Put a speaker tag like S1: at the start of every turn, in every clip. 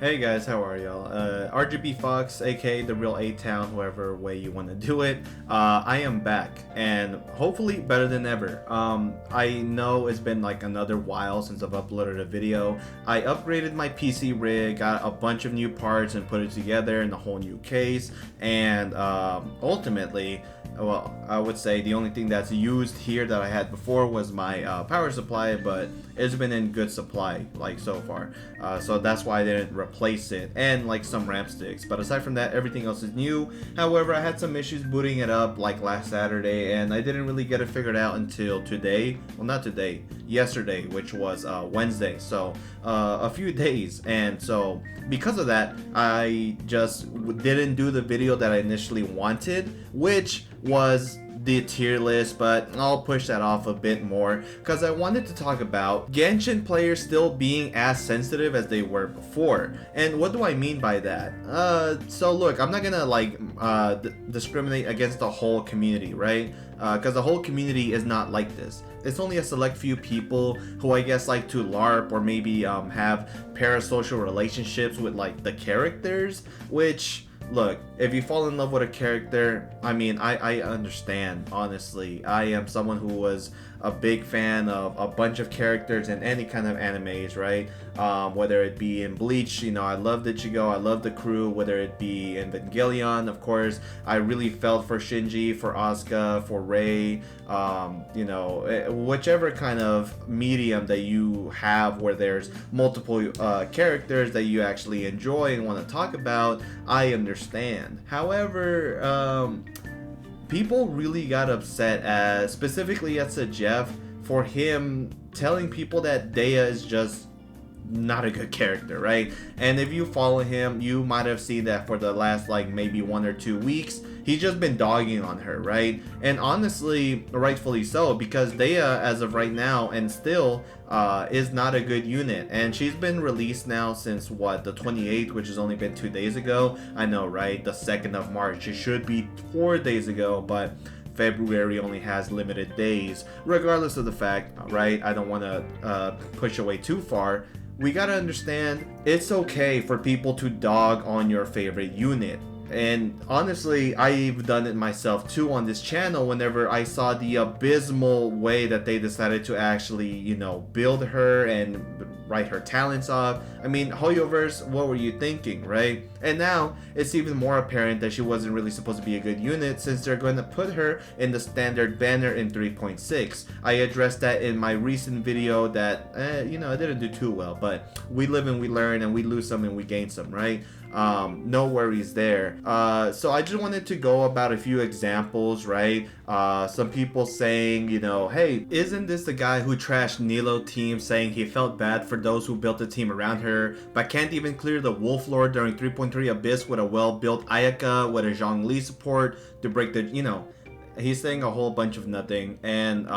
S1: Hey guys, how are y'all? RGB Fox, aka the real A-Town, whoever way you want to do it. I am back, and hopefully better than ever. I know it's been like another while since I've uploaded a video. I upgraded my PC rig, got a bunch of new parts and put it together in a whole new case, and ultimately, well, I would say the only thing that's used here that I had before was my power supply, but it's been in good supply like so far, so that's why I didn't replace it, and like some ramp sticks. But aside from that, everything else is new. However, I had some issues booting it up like last Saturday, and I didn't really get it figured out until today. Well, not today, yesterday, which was Wednesday, so a few days. And so because of that, I just didn't do the video that I initially wanted, which was the tier list, but I'll push that off a bit more because I wanted to talk about Genshin players still being as sensitive as they were before. And what do I mean by that? So look, I'm not gonna like discriminate against the whole community, right? Because the whole community is not like this. It's only a select few people who I guess like to LARP or maybe have parasocial relationships with like the characters, which, look, if you fall in love with a character, I mean, I understand, honestly. I am someone who was a big fan of a bunch of characters in any kind of animes, right? Whether it be in Bleach, you know, I loved Ichigo, I loved the crew. Whether it be in Evangelion, of course, I really felt for Shinji, for Asuka, for Rei, you know, whichever kind of medium that you have where there's multiple characters that you actually enjoy and want to talk about, I understand. However, people really got upset, specifically at Jeff, for him telling people that Dehya is just not a good character, right? And if you follow him, you might have seen that for the last like maybe 1 or 2 weeks, he's just been dogging on her, right? And honestly, rightfully so, because Dehya, as of right now and still, is not a good unit. And she's been released now since what, the 28th, which has only been 2 days ago. I know, right? The 2nd of March. It should be 4 days ago, but February only has limited days. Regardless of the fact, right? I don't want to push away too far. We gotta understand, it's okay for people to dog on your favorite unit. And honestly, I've done it myself too on this channel whenever I saw the abysmal way that they decided to actually, you know, build her and write her talents off. I mean, Hoyoverse, what were you thinking, right? And now it's even more apparent that she wasn't really supposed to be a good unit, since they're going to put her in the standard banner in 3.6. I addressed that in my recent video that, you know, I didn't do too well, but we live and we learn, and we lose some and we gain some, right? No worries there. So I just wanted to go about a few examples, right? Some people saying, you know, hey, isn't this the guy who trashed Nilo team, saying he felt bad for those who built a team around her, but can't even clear the Wolf Lord during 3.3 Abyss with a well-built Ayaka with a Zhongli support to break the, you know, he's saying a whole bunch of nothing. And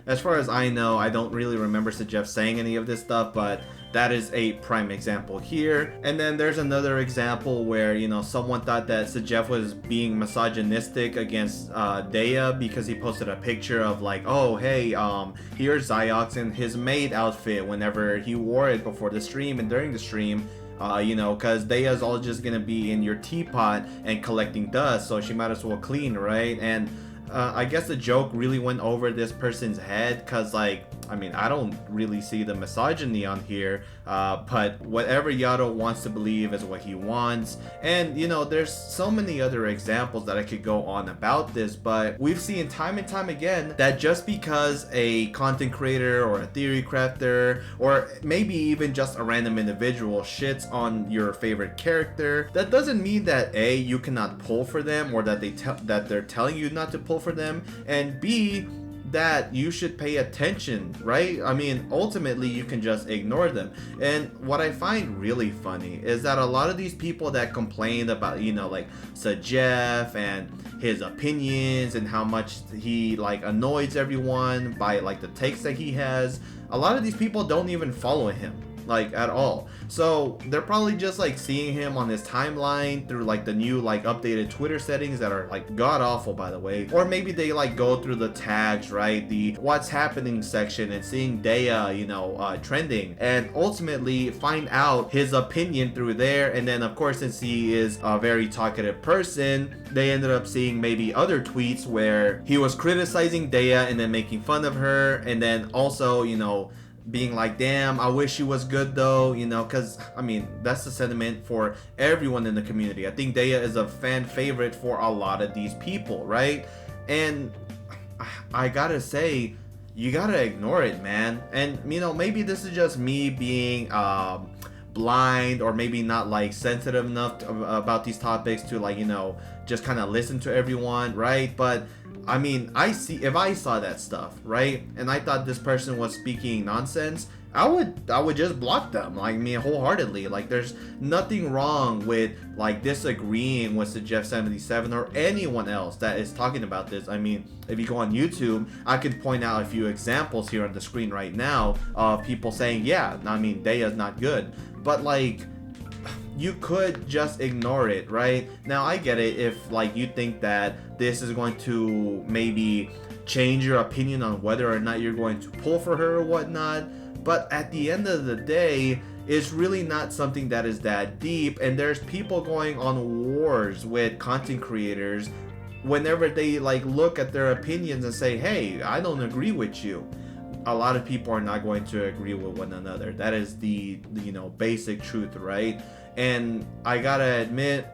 S1: as far as I know, I don't really remember Jeff saying any of this stuff, but that is a prime example here. And then there's another example where, you know, someone thought that Jeff was being misogynistic against Dehya because he posted a picture of like, oh hey, here's Ziox in his maid outfit whenever he wore it before the stream and during the stream. You know, because Dehya's all just gonna be in your teapot and collecting dust, so she might as well clean, right? And I guess the joke really went over this person's head, because, like, I mean, I don't really see the misogyny on here, but whatever Yato wants to believe is what he wants. And, you know, there's so many other examples that I could go on about this, but we've seen time and time again that just because a content creator or a theory crafter, or maybe even just a random individual shits on your favorite character, that doesn't mean that A, you cannot pull for them, or that they're telling you not to pull for them, and B, that you should pay attention, right? I mean, ultimately you can just ignore them. And what I find really funny is that a lot of these people that complained about, you know, like Jeff and his opinions and how much he like annoys everyone by like the takes that he has, a lot of these people don't even follow him. like at all. So they're probably just like seeing him on his timeline through like the new like updated Twitter settings that are like god awful, by the way. Or maybe they like go through the tags, right, the what's happening section, and seeing Dehya, you know, trending, and ultimately find out his opinion through there. And then of course, since he is a very talkative person, they ended up seeing maybe other tweets where he was criticizing Dehya and then making fun of her, and then also, you know, being like, damn, I wish she was good though, you know, because I mean, that's the sentiment for everyone in the community. I think Dehya is a fan favorite for a lot of these people, right? And I gotta say, you gotta ignore it, man. And you know, maybe this is just me being blind, or maybe not like sensitive enough about these topics to, like, you know, just kind of listen to everyone, right? But I mean, if I saw that stuff, right, and I thought this person was speaking nonsense, I would just block them, like, me wholeheartedly. Like, there's nothing wrong with like disagreeing with the Jeff 77 or anyone else that is talking about this. I mean, if you go on YouTube, I could point out a few examples here on the screen right now of people saying, yeah, I mean, Dehya's not good, but like, you could just ignore it, right? Now, I get it if like you think that this is going to maybe change your opinion on whether or not you're going to pull for her or whatnot, but at the end of the day, it's really not something that is that deep. And there's people going on wars with content creators whenever they like look at their opinions and say, hey, I don't agree with you. A lot of people are not going to agree with one another. That is the you know, basic truth, right? And I gotta admit,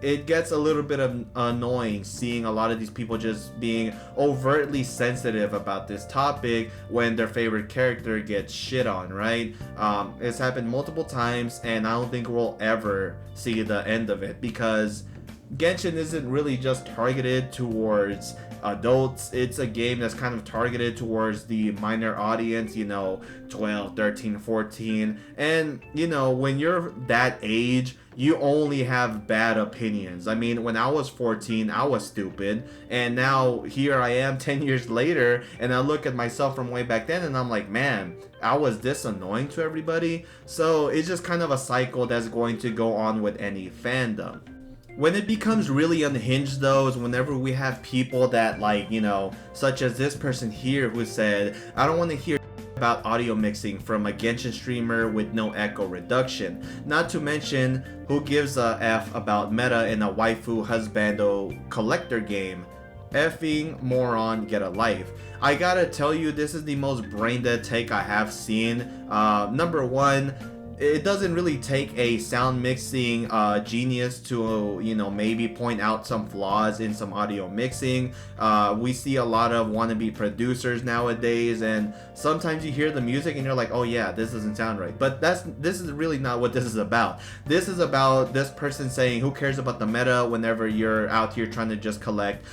S1: it gets a little bit of annoying seeing a lot of these people just being overtly sensitive about this topic when their favorite character gets shit on, right? It's happened multiple times, and I don't think we'll ever see the end of it, because Genshin isn't really just targeted towards adults. It's a game that's kind of targeted towards the minor audience, you know, 12, 13, 14. And, you know, when you're that age, you only have bad opinions. I mean, when I was 14, I was stupid. And now here I am 10 years later, and I look at myself from way back then, and I'm like, man, I was this annoying to everybody. So it's just kind of a cycle that's going to go on with any fandom. When it becomes really unhinged, though, is whenever we have people that, like, you know, such as this person here who said, I don't want to hear about audio mixing from a Genshin streamer with no echo reduction. Not to mention, who gives a F about meta in a waifu husbando collector game? Effing moron, get a life. I gotta tell you, this is the most brain dead take I have seen. Number one, it doesn't really take a sound mixing genius to, you know, maybe point out some flaws in some audio mixing. We see a lot of wannabe producers nowadays, and sometimes you hear the music and you're like, oh yeah, this doesn't sound right. But this is really not what this is about. This is about this person saying, who cares about the meta whenever you're out here trying to just collect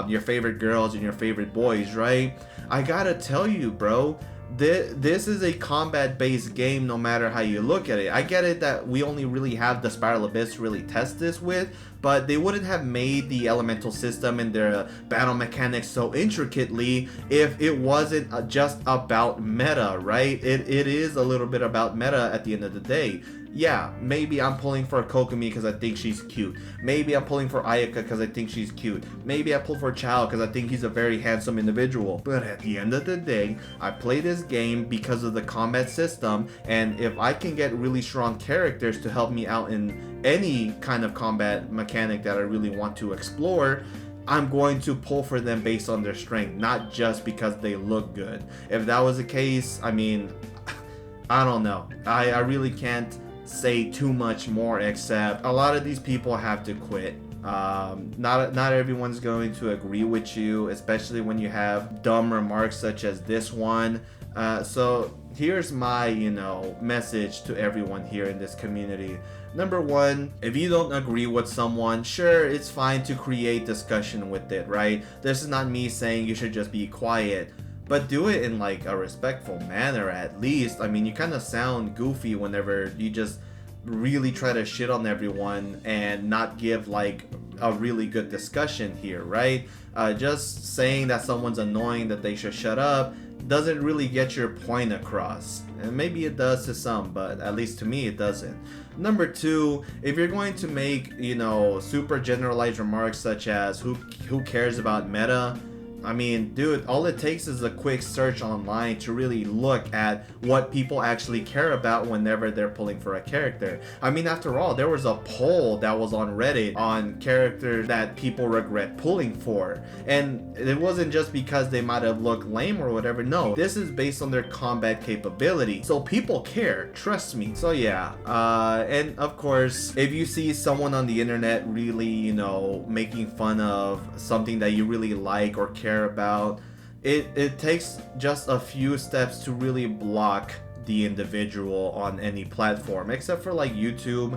S1: your favorite girls and your favorite boys, right? I gotta tell you, bro, this is a combat-based game no matter how you look at it. I get it that we only really have the Spiral Abyss to really test this with, but they wouldn't have made the elemental system and their battle mechanics so intricately if it wasn't just about meta, right? It is a little bit about meta at the end of the day. Yeah, maybe I'm pulling for Kokomi because I think she's cute. Maybe I'm pulling for Ayaka because I think she's cute. Maybe I pull for Chao because I think he's a very handsome individual. But at the end of the day, I play this game because of the combat system, and if I can get really strong characters to help me out in any kind of combat mechanic that I really want to explore, I'm going to pull for them based on their strength, not just because they look good. If that was the case, I mean, I don't know. I really can't say too much more, except a lot of these people have to quit. Not everyone's going to agree with you, especially when you have dumb remarks such as this one. So here's my, you know, message to everyone here in this community. Number one, if you don't agree with someone, sure, it's fine to create discussion with it, right? This is not me saying you should just be quiet, but do it in like a respectful manner at least. I mean, you kind of sound goofy whenever you just really try to shit on everyone and not give like a really good discussion here, right? Just saying that someone's annoying, that they should shut up, doesn't really get your point across. And maybe it does to some, but at least to me it doesn't. Number two, if you're going to make, you know, super generalized remarks such as who cares about meta? I mean, dude, all it takes is a quick search online to really look at what people actually care about whenever they're pulling for a character. I mean, after all, there was a poll that was on Reddit on characters that people regret pulling for. And it wasn't just because they might have looked lame or whatever. No, this is based on their combat capability. So people care, trust me. So yeah, and of course, if you see someone on the internet really, you know, making fun of something that you really like or care about, it takes just a few steps to really block the individual on any platform, except for like YouTube.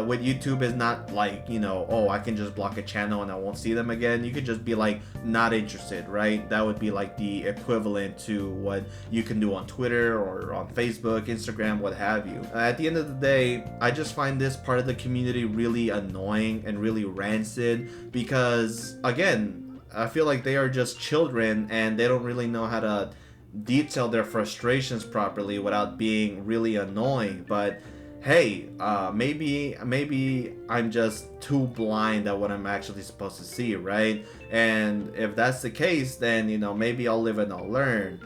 S1: With YouTube, is not like, you know, oh, I can just block a channel and I won't see them again. You could just be like not interested, right? That would be like the equivalent to what you can do on Twitter or on Facebook, Instagram, what have you. At the end of the day, I just find this part of the community really annoying and really rancid because, again, I feel like they are just children and they don't really know how to detail their frustrations properly without being really annoying. But hey, maybe I'm just too blind at what I'm actually supposed to see, right? And if that's the case, then, you know, maybe I'll live and I'll learn.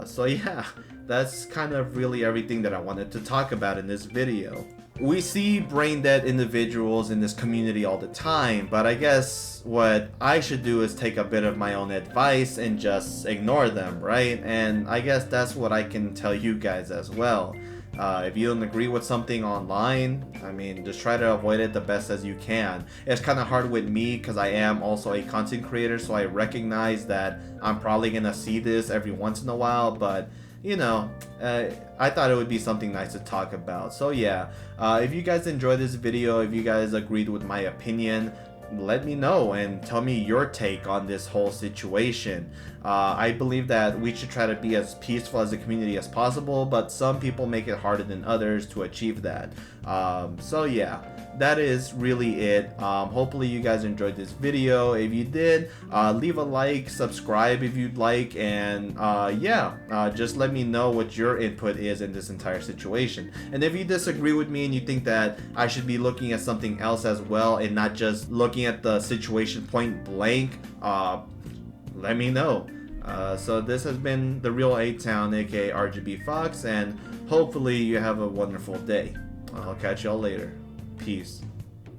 S1: So yeah, that's kind of really everything that I wanted to talk about in this video. We see brain dead individuals in this community all the time, but I guess what I should do is take a bit of my own advice and just ignore them, right? And I guess that's what I can tell you guys as well. If you don't agree with something online, I mean, just try to avoid it the best as you can. It's kind of hard with me because I am also a content creator, so I recognize that I'm probably gonna see this every once in a while, but you know, I thought it would be something nice to talk about. So yeah, if you guys enjoyed this video, if you guys agreed with my opinion, let me know and tell me your take on this whole situation. I believe that we should try to be as peaceful as a community as possible, but some people make it harder than others to achieve that. So yeah, that is really it. Hopefully you guys enjoyed this video. If you did, leave a like, subscribe if you'd like, and yeah, just let me know what your input is in this entire situation. And if you disagree with me and you think that I should be looking at something else as well and not just looking at the situation point blank, let me know. So this has been The Real A-Town, aka RGB Fox, and hopefully you have a wonderful day. I'll catch y'all later. Peace.